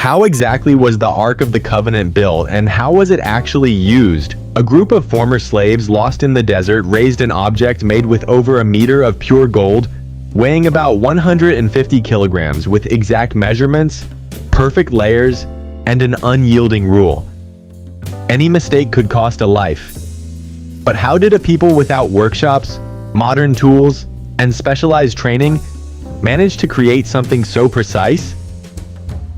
How exactly was the Ark of the Covenant built, and how was it actually used? A group of former slaves lost in the desert raised an object made with over a meter of pure gold, weighing about 150 kilograms, with exact measurements, perfect layers, and an unyielding rule. Any mistake could cost a life. But how did a people without workshops, modern tools, and specialized training manage to create something so precise?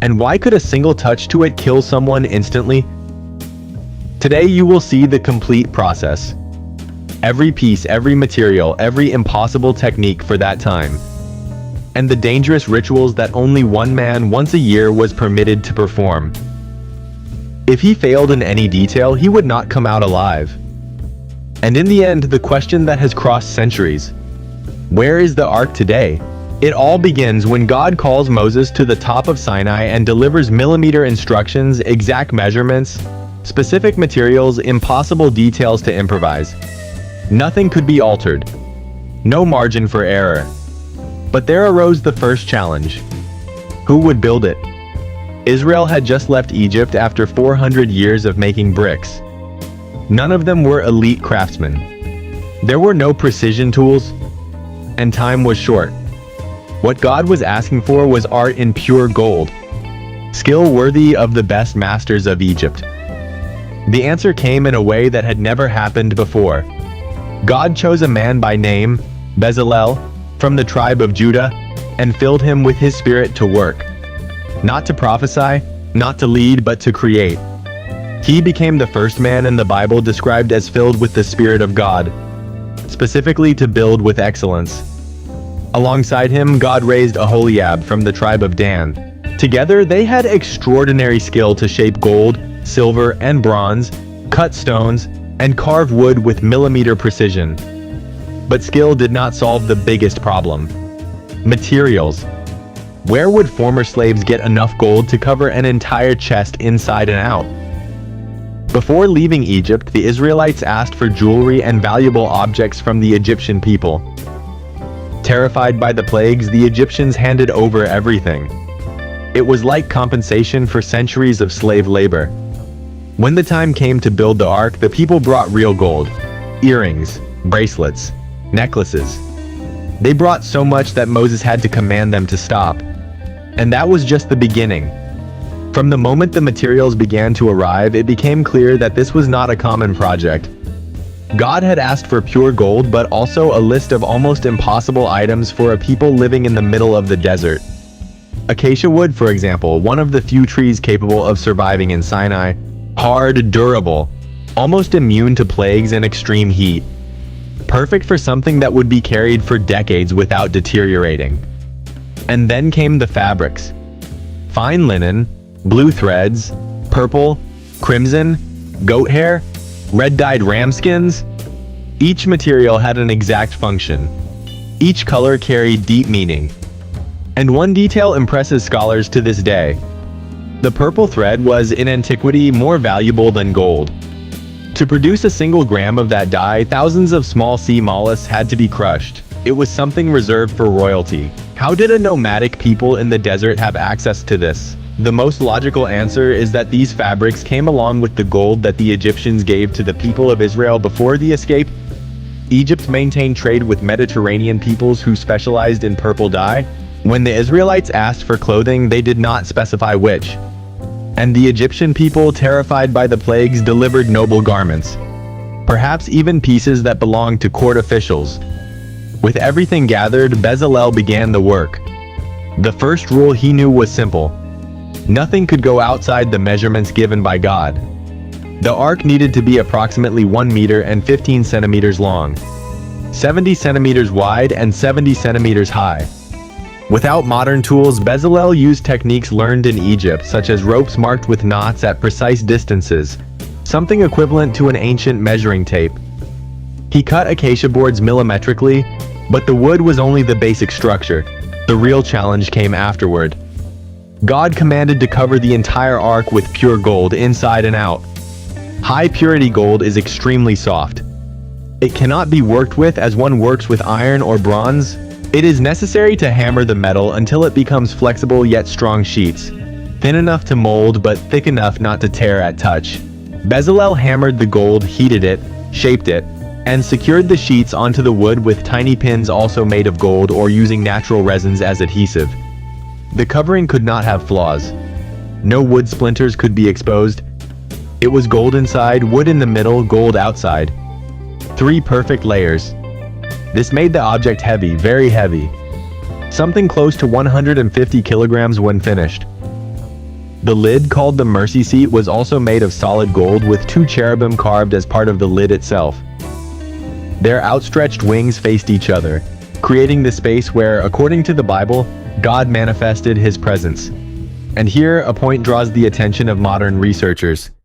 And why could a single touch to it kill someone instantly? Today you will see the complete process. Every piece, every material, every impossible technique for that time. And the dangerous rituals that only one man once a year was permitted to perform. If he failed in any detail, he would not come out alive. And in the end, the question that has crossed centuries: where is the Ark today? It all begins when God calls Moses to the top of Sinai and delivers millimeter instructions, exact measurements, specific materials, impossible details to improvise. Nothing could be altered. No margin for error. But there arose the first challenge. Who would build it? Israel had just left Egypt after 400 years of making bricks. None of them were elite craftsmen. There were no precision tools, and time was short. What God was asking for was art in pure gold, skill worthy of the best masters of Egypt. The answer came in a way that had never happened before. God chose a man by name, Bezalel, from the tribe of Judah, and filled him with his spirit to work. Not to prophesy, not to lead, but to create. He became the first man in the Bible described as filled with the Spirit of God, specifically to build with excellence. Alongside him, God raised Aholiab from the tribe of Dan. Together, they had extraordinary skill to shape gold, silver, and bronze, cut stones, and carve wood with millimeter precision. But skill did not solve the biggest problem: materials. Where would former slaves get enough gold to cover an entire chest inside and out? Before leaving Egypt, the Israelites asked for jewelry and valuable objects from the Egyptian people. Terrified by the plagues, the Egyptians handed over everything. It was like compensation for centuries of slave labor. When the time came to build the ark, the people brought real gold: earrings, bracelets, necklaces. They brought so much that Moses had to command them to stop. And that was just the beginning. From the moment the materials began to arrive, it became clear that this was not a common project. God had asked for pure gold, but also a list of almost impossible items for a people living in the middle of the desert. Acacia wood, for example, one of the few trees capable of surviving in Sinai. Hard, durable, almost immune to plagues and extreme heat. Perfect for something that would be carried for decades without deteriorating. And then came the fabrics. Fine linen, blue threads, purple, crimson, goat hair, red-dyed ram skins. Each material had an exact function. Each color carried deep meaning. And one detail impresses scholars to this day. The purple thread was, in antiquity, more valuable than gold. To produce a single gram of that dye, thousands of small sea mollusks had to be crushed. It was something reserved for royalty. How did a nomadic people in the desert have access to this? The most logical answer is that these fabrics came along with the gold that the Egyptians gave to the people of Israel before the escape. Egypt maintained trade with Mediterranean peoples who specialized in purple dye. When the Israelites asked for clothing, they did not specify which. And the Egyptian people, terrified by the plagues, delivered noble garments, perhaps even pieces that belonged to court officials. With everything gathered, Bezalel began the work. The first rule he knew was simple: nothing could go outside the measurements given by God. The ark needed to be approximately 1 meter and 15 centimeters long, 70 centimeters wide, and 70 centimeters high. Without modern tools, Bezalel used techniques learned in Egypt, such as ropes marked with knots at precise distances, something equivalent to an ancient measuring tape. He cut acacia boards millimetrically, but the wood was only the basic structure. The real challenge came afterward. God commanded to cover the entire ark with pure gold inside and out. High purity gold is extremely soft. It cannot be worked with as one works with iron or bronze. It is necessary to hammer the metal until it becomes flexible yet strong sheets. thin enough to mold but thick enough not to tear at touch. Bezalel hammered the gold, heated it, shaped it, and secured the sheets onto the wood with tiny pins also made of gold or using natural resins as adhesive. The covering could not have flaws. No wood splinters could be exposed. It was gold inside, wood in the middle, gold outside. 3 perfect layers. This made the object heavy, very heavy. Something close to 150 kilograms when finished. The lid, called the mercy seat, was also made of solid gold with 2 cherubim carved as part of the lid itself. Their outstretched wings faced each other, creating the space where, according to the Bible, God manifested his presence. And here, a point draws the attention of modern researchers.